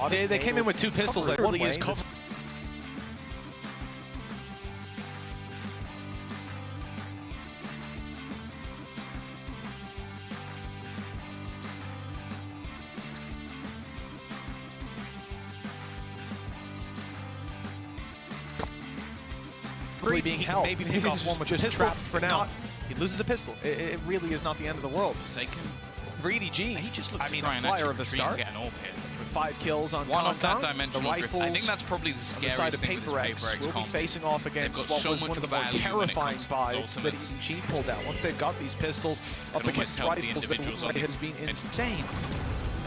They came in with two pistols. Like one way. Being held. Maybe pick off one with just trapped for now. He loses a pistol. It really is not the end of the world. For EDG, he just looked I mean, a flyer of the start. Get an AWP hit. With 5 kills on one off that the dimensional drift. I think that's probably the scariest thing with this PaperX will be facing off against what was one of the more terrifying buys that EDG pulled out. Once they've got these pistols up against rifles, that has been insane.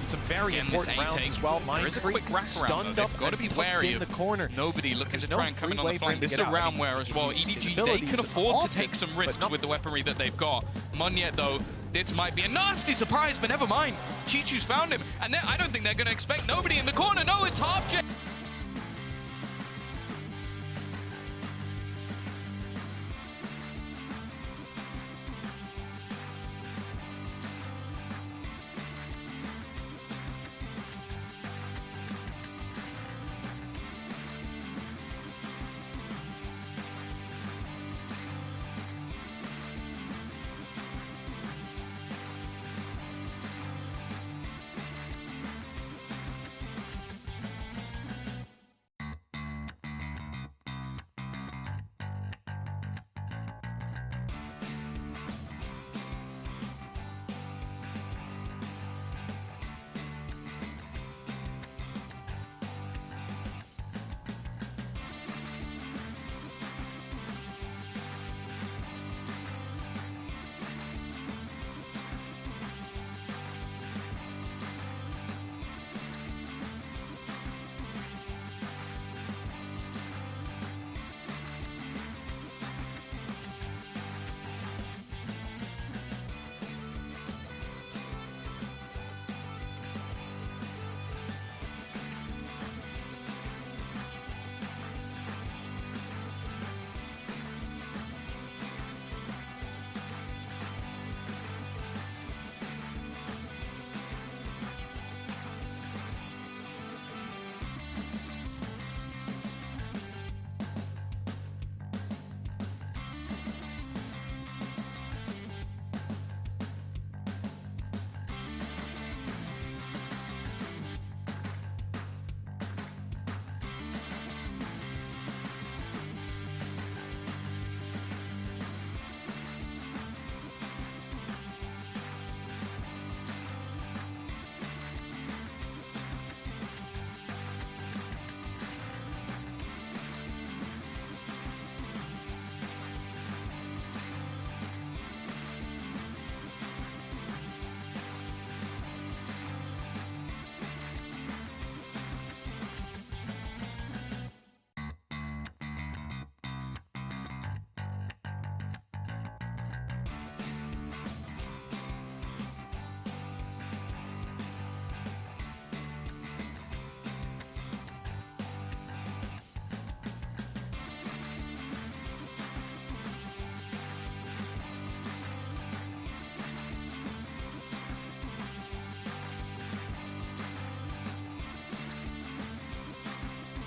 Some very important rounds as well. There is a quick wraparound. They've got to be wary of the corner. Nobody looking to try and come in on the flank. This is a round where as well, EDG, they can afford to take some risks with the weaponry that they've got. Monyet, though, this might be a nasty surprise, but never mind. Chichu's found him, and I don't think they're going to expect nobody in the corner. No, it's half jet.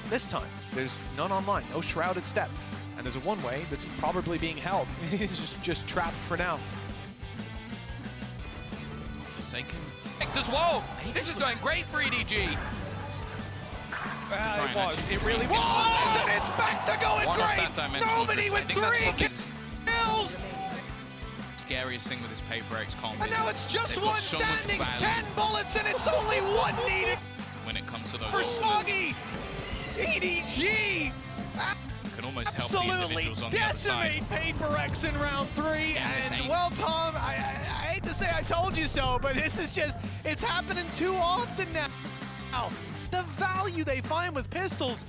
This time, there's none online, no shrouded step. And there's a one-way that's probably being held. It's just trapped for now. Forsaken. As well. This is going great for EDG. It was. It really was. And it's back to going great. Nobody with 3 kills. Scariest thing with this PaperX comp. And now it's just one standing. 10 bullets, and it's only one needed. When it comes to those for Smoggy. EDG can almost help absolutely the on decimate PaperX in round 3. And well, Tom, I hate to say I told you so, but this is just, it's happening too often now. The value they find with pistols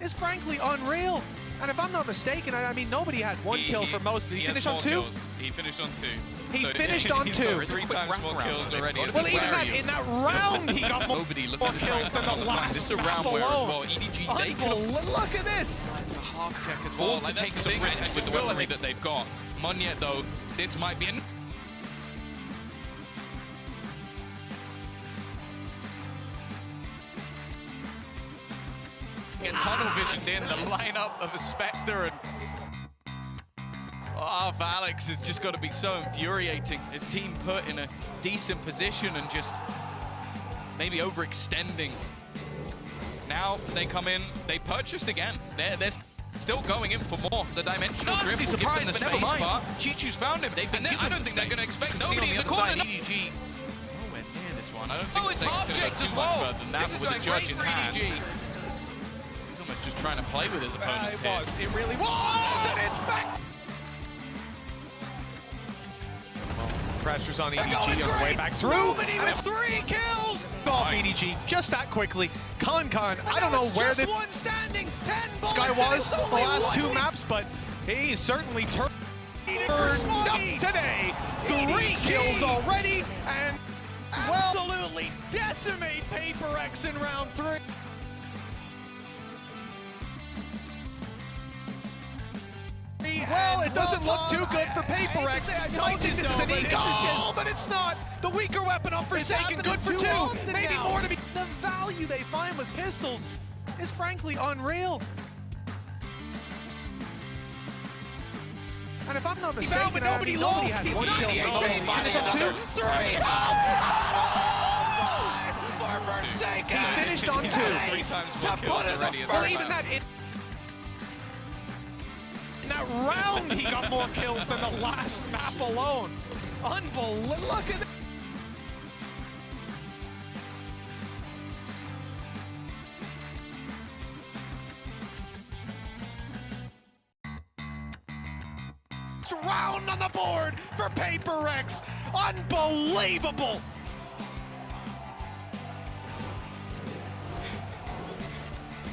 is frankly unreal. And if I'm not mistaken, I mean, nobody had one kill for most of it. He finished on 2? Kills. He finished on 2. He finished on 2. 3 times more kills already. Well, even in that round, he got more kills than the last This is a round where as well, EDG, they could have... Look at this! It's a half check as well. Like, take some risk with the weaponry that they've got. Monyet, though, this might be... Get tunnel visioned in the lineup of a Spectre, and for Alex, it's just got to be so infuriating. His team put in a decent position and just maybe overextending. Now they come in, they purchased again. They're still going in for more. The dimensional drift will give them the space, but Chichu's found him. I don't think they're going to expect nobody in the corner. EDG nowhere near this one. I don't think it's going to go too much further than that with the judge in hand. He's almost just trying to play with his opponents here. It really was, and it's back. Pressure's on EDG on the way back through, and it's 3 kills off EDG just that quickly. Khan, I don't know where the one standing 10 Sky was the last 2 maps, but he's certainly turned up today. 3 kills already, and absolutely decimate Paper X in round 3. Well, it doesn't look too good for Paper X. You might think this is an eco, but it's not. The weaker weapon of Forsaken, good for 2. Maybe more to be. The value they find with pistols is frankly unreal. And if I'm not mistaken, but nobody has 1 kill. He's on 2, 3. For Forsaken. He finished on 2. To put it the well, even that. In that round, he got more kills than the last map alone. Unbelievable. Look at that. Round on the board for Paper X. Unbelievable.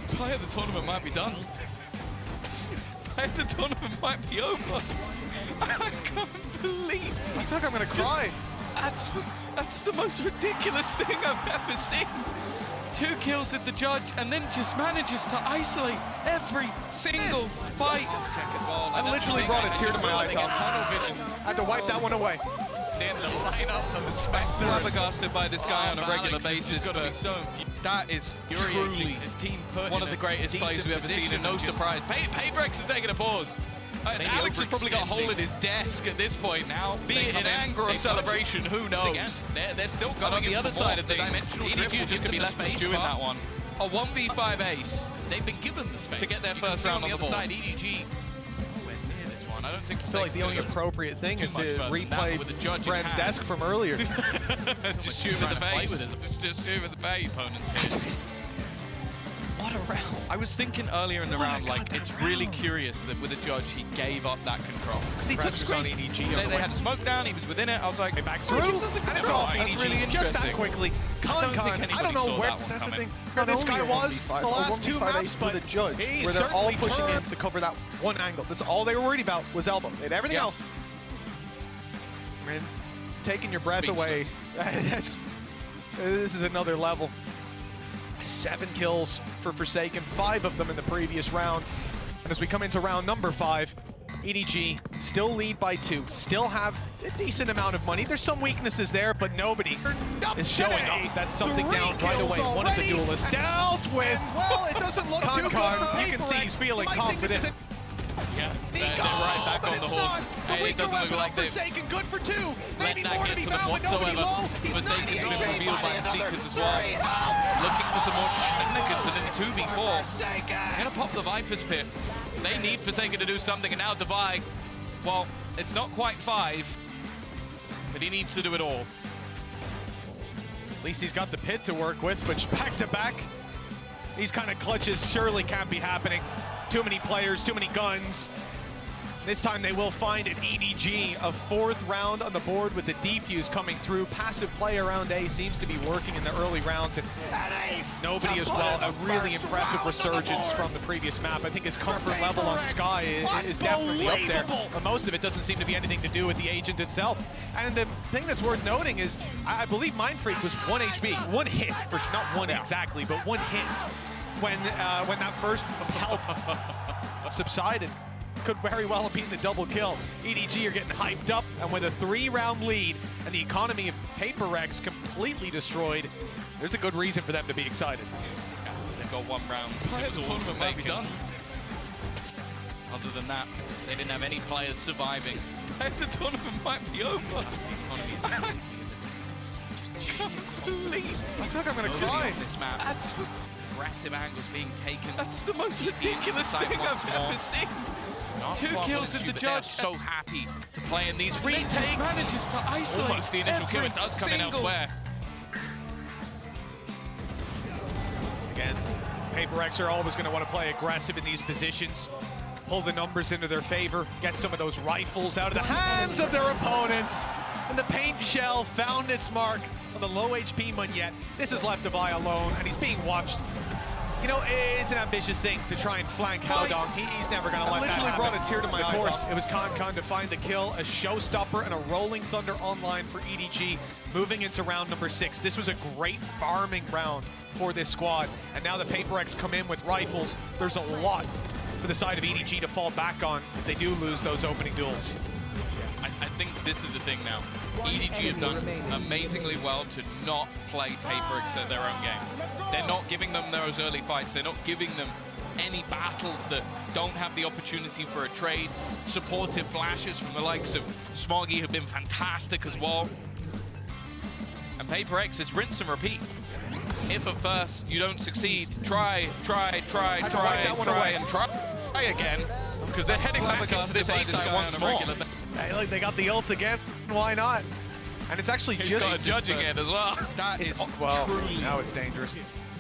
Player of the tournament might be done. The tournament might be over. I can't believe. I think I'm gonna cry. That's the most ridiculous thing I've ever seen. 2 kills at the judge, and then just manages to isolate every single fight. I literally brought a tear to my eye, Tom. Tunnel vision. I had to wipe that one away. In the lineup of a Spectre, flabbergasted by this guy on a regular basis, but that is truly his team put one of the greatest plays we've ever seen, and no surprise. Paper X is taking a pause. Alex has probably got a hole in his desk at this point now, be it in anger or celebration, who knows. They're still going on the other side of the dimensional drift. Just going to be left to stew in that one. A 1v5 ace. They've been given the space to get their first round on the board. EDG. I don't think. I feel like the only appropriate thing is to replay Brand's desk from earlier. Just shoot with the face. Just shoot with the face. Opponents here. What a round. I was thinking earlier in the round, like, it's really curious that with the judge, he gave up that control. Because he took screen. On EDG. They had a smoke down, he was within it. I was like, back through, and it's off EDG. Really just that quickly. Khan, I don't know where, that's the thing, where this guy was the last 2 maps, but the judge, where they're all pushing in to cover that one angle. That's all they were worried about was elbow. They had everything else. I mean, taking your breath away. This is another level. 7 kills for Forsaken, 5 of them in the previous round. And as we come into round number 5, EDG still lead by 2, still have a decent amount of money. There's some weaknesses there, but nobody is showing up. That's something down right away. One of the duelists dealt with. Well, it doesn't look too good for Paper. You can see he's feeling confident. Yeah, they're right back on the horse. It doesn't look like they've Forsaken, good for 2. Maybe more to be found with nobody low. Forsaken's been revealed by the Seekers as well. Looking for some more shenanigans, and then 2v4. They're gonna pop the Viper's Pit. They need Forsaken to do something, and now Divide, well, it's not quite 5, but he needs to do it all. At least he's got the pit to work with, which back-to-back, these kind of clutches surely can't be happening. Too many players, too many guns. This time they will find an EDG, a 4th round on the board with the defuse coming through. Passive play around A seems to be working in the early rounds, and nobody as well. A really impressive resurgence from the previous map. I think his comfort level on Sky is definitely up there, but most of it doesn't seem to be anything to do with the agent itself. And the thing that's worth noting is, I believe Mindfreak was 1 HP, 1 hit, for not 1 exactly, but 1 hit when that first pelt subsided. Could very well have been the double kill. EDG are getting hyped up, and with a 3-round lead and the economy of Paper X completely destroyed, there's a good reason for them to be excited. Yeah, they've got well, one round. It was all Forsaken. Done. Other than that, they didn't have any players surviving. The tournament might be over. Please, I feel like I'm going to cry. This map. That's aggressive angles being taken. That's the most ridiculous thing I've ever seen. 2 kills at the judge. So happy to play in these retakes. Just manages to isolate. Almost the initial kill. It does come in elsewhere. Again, PaperX are always going to want to play aggressive in these positions, pull the numbers into their favor, get some of those rifles out of the hands of their opponents. And the paint shell found its mark on the low HP Munyet. This has left Devi alone, and he's being watched. You know, it's an ambitious thing to try and flank Howdong. He's never going to let that happen. Literally brought a tear to my eyes. Of course, it was Con to find the kill, a showstopper and a Rolling Thunder online for EDG, moving into round number 6. This was a great farming round for this squad, and now the PaperX come in with rifles. There's a lot for the side of EDG to fall back on if they do lose those opening duels. I think this is the thing now. EDG have done amazingly well to not play PaperX at their own game. They're not giving them those early fights. They're not giving them any battles that don't have the opportunity for a trade. Supportive flashes from the likes of Smoggy have been fantastic as well. And PaperX is rinse and repeat. If at first you don't succeed, try again. Because they're heading back into this A site once more. Hey, look, they got the ult again. Why not? And it's actually He's just got a judge again as well. That is truly. Now it's dangerous.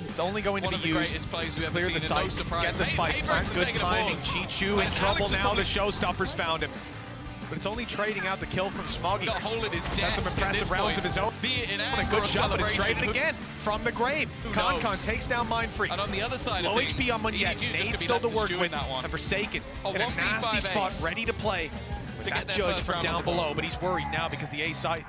It's only going to be used to clear the site, get the spike plant. Good timing. Chichu in trouble now. The showstoppers found him. But it's only trading out the kill from Smoggy. That's some impressive rounds of his own. A good shot, but it's traded again from the grave. Con takes down Mindfreak. And on the other side, low HP on Munyet. Nade still to work with. And Forsaken in a nasty spot, ready to play. To get that judge from down below, but he's worried now because the A site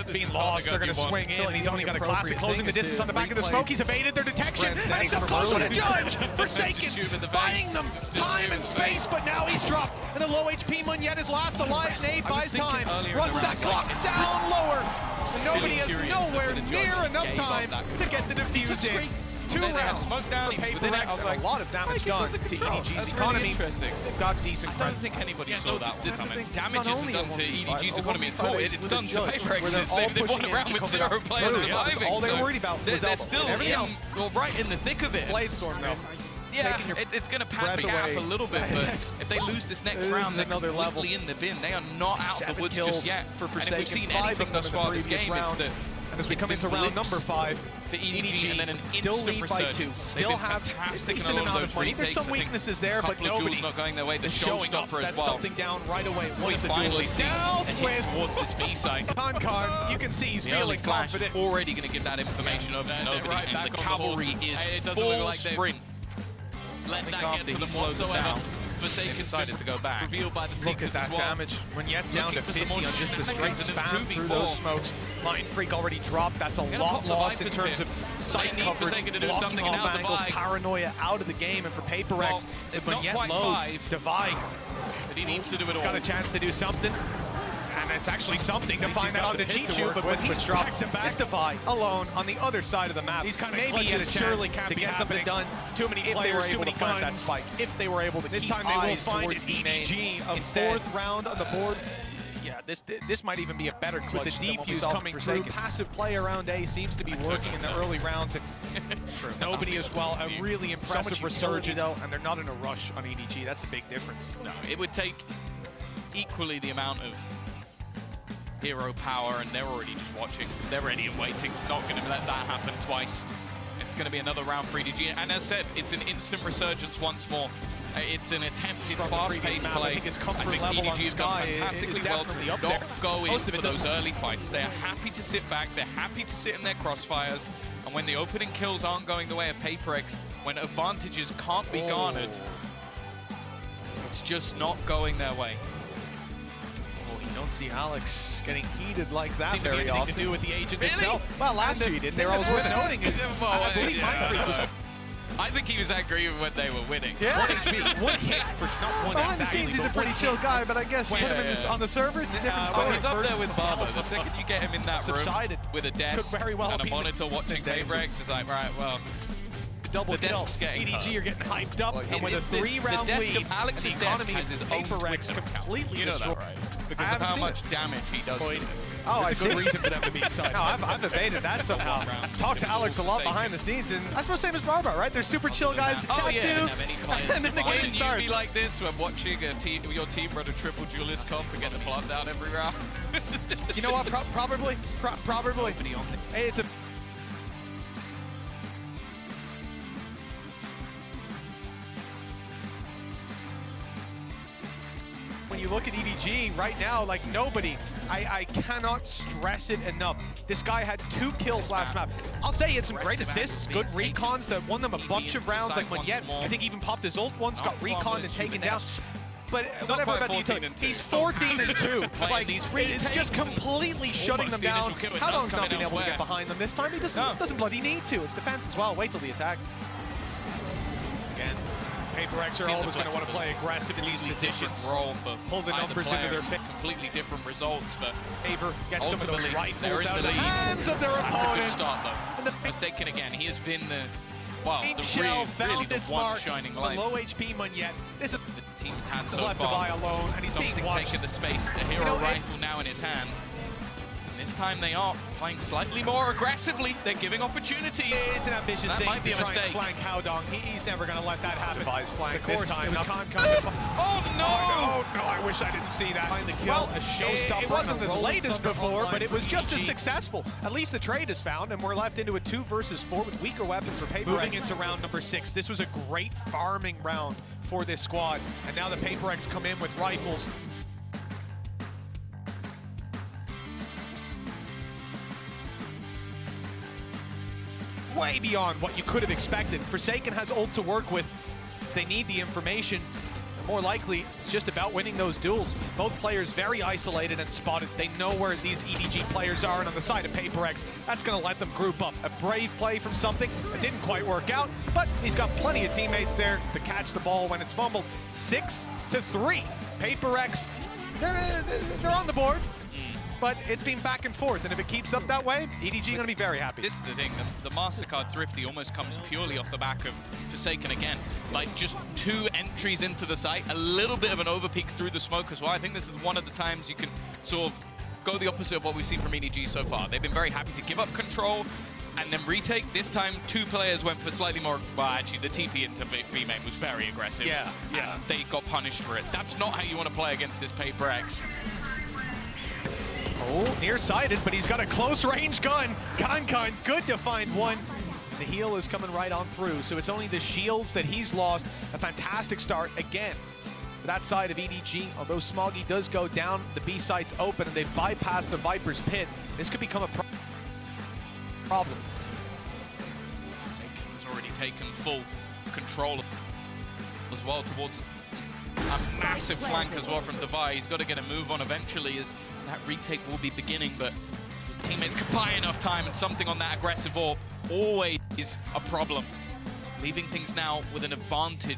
is being lost. They're going to swing in, and he's only got a classic closing the distance on the back of the smoke. He's evaded their detection, and he's up close with a judge. Forsaken buying them time and space, but now he's dropped. And the low HP Munyet is last alive. Nade buys time, runs that clock down lower. And nobody has nowhere near enough time to get the defuse in. 2 rounds for PaperX, and a lot of damage done to EDG's economy. They've got decent I don't think anybody saw that one coming. Damage isn't done to EDG's economy at all. It's done to PaperX's. They've won a round with 0 players surviving. All they were worried about was they're still right in the thick of it. Bladestorm now. Yeah, it's going to pad the gap a little bit, but if they lose this next round, they're completely in the bin. They are not out of the woods just yet. For and if we've seen anything thus far this game, it's that as we come into round number 5, for EDG, and then an still lead by 2. Still have a decent amount of money. There's some weaknesses there, but nobody not going their way. The showstopper as well. Something down right away. One of the duelists towards this B side. Con, you can see he's feeling confident. Already going to give that information over to nobody, and the cavalry is full sprint. Let that get to them whatsoever. Forsaken decided to go back. Revealed by the Look at that damage. When Yet's down to 50 on just the straight spam through those smokes. Mindfreak already dropped. That's a lot lost in terms of sight coverage, blocking off angles, paranoia out of the game. And for PaperX, when Yet low, Devi, but he needs to do it all. He's got a chance to do something. And it's actually something to find out on the Chichu, but when he's dropped to back Devi alone on the other side of the map, he's kind of maybe had a chance to get something done. Too many players, too many guns. That spike. If they were able to keep eyes towards EDG, a 4th round on the board. Yeah, this might even be a better clutch with the defuse coming through. Passive play around A seems to be working in the early rounds, and nobody as well. A really impressive resurgence, and they're not in a rush on EDG. That's the big difference. No, it would take equally the amount of hero power, and they're already just watching. They're ready and waiting. Not going to let that happen twice. It's going to be another round for EDG. And as said, it's an instant resurgence once more. It's an attempted fast-paced play. I think EDG has done fantastically well to not go in for those early fights. They're happy to sit back. They're happy to sit in their crossfires. And when the opening kills aren't going the way of PaperX, when advantages can't be garnered, it's just not going their way. You don't see Alex getting heated like that very often. To do with the agent itself. Well, last year he didn't. They're always worth noting. I believe Mindfreak was. I think he was angry when they were winning. Yeah. 1 HP, 1 hit for not one. Behind the scenes, he's a pretty chill guy, but I guess put him in on the server, it's a different story. He's up there with Barber. The second you get him in that room with a desk and a monitor watching PaperX, it's like, right, well, double the kill. desk's getting EDG are getting hyped up, and with a the 3-round desk lead, of Alex's the desk economy has his of own Paper Rex Twitter account. completely You know destroyed. that, right? Because of how much damage he does to them. Oh, It's a good reason for them to be excited. No, I've evaded that somehow. Talked to Alex a lot behind the scenes, and that's what same as Barbar, right? They're super chill guys to chat to, and then the game starts. You be like this when watching your team run a triple duelist comp and get the plant down every round. You know what? Probably. Hey, it's a. When you look at EDG right now, like nobody, I cannot stress it enough. This guy had 2 kills last map. I'll say he had some great assists, good recons that won them a bunch of rounds. Like Monyet, I think even popped his ult once, got reconned and taken down. But whatever about the utility, he's 14-2. Like it's just completely shutting them down. How long's not been able to get behind them this time? He doesn't bloody need to. It's defense as well. Wait till the attack. Again. Paper Rex are always going to want to play aggressive in these positions. Pull the numbers into their fit. Completely different results, but Favor gets some of those rifles out of the lead. hands of their opponent. That's a good start, though. And the Forsaken again, he has been the shell found its mark. Shining the light. low HP Monyet. This is the team's hand so left far. of Eye alone, and he's being watched. Taking the space. The hero rifle now in his hand. This time they are playing slightly more aggressively. They're giving opportunities. It's an ambitious thing might be to a try mistake. and flank Howdong. He's never going to let that happen. Devise flank Of course, this time. it was Oh no! Oh no, I wish I didn't see that. Find the kill, Well, a showstopper. It wasn't as late as before, but it was just as successful. At least the trade is found, and we're left into a 2 versus 4 with weaker weapons for Paper Rex. Moving into round number 6. This was a great farming round for this squad, and now the Paper Rex come in with rifles. Way beyond what you could have expected. Forsaken has ult to work with. They need the information. More likely, it's just about winning those duels. Both players very isolated and spotted. They know where these EDG players are, and on the side of Paper Rex, that's going to let them group up. A brave play from something that didn't quite work out, but he's got plenty of teammates there to catch the ball when it's fumbled. 6-3. Paper Rex, they're on the board. But it's been back and forth, and if it keeps up that way, EDG going to be very happy. This is the thing, the MasterCard Thrifty almost comes purely off the back of Forsaken again. Like, just 2 entries into the site, a little bit of an overpeak through the smoke as well. I think this is one of the times you can sort of go the opposite of what we've seen from EDG so far. They've been very happy to give up control and then retake. This time, 2 players went for slightly more, well, actually, the TP into B-main was very aggressive. Yeah. They got punished for it. That's not how you want to play against this Paper X. Oh, nearsighted, but he's got a close-range gun. Kankan, good to find one. The heal is coming right on through, so it's only the shields that he's lost. A fantastic start again for that side of EDG. Although Smoggy does go down, the B site's open, and they've bypassed the Viper's pit. This could become a problem. Forsaken has already taken full control as well towards a massive flank as well from Devi. He's got to get a move on eventually as that retake will be beginning, but his teammates can buy enough time, and something on that aggressive AWP always is a problem. Leaving things now with an advantage.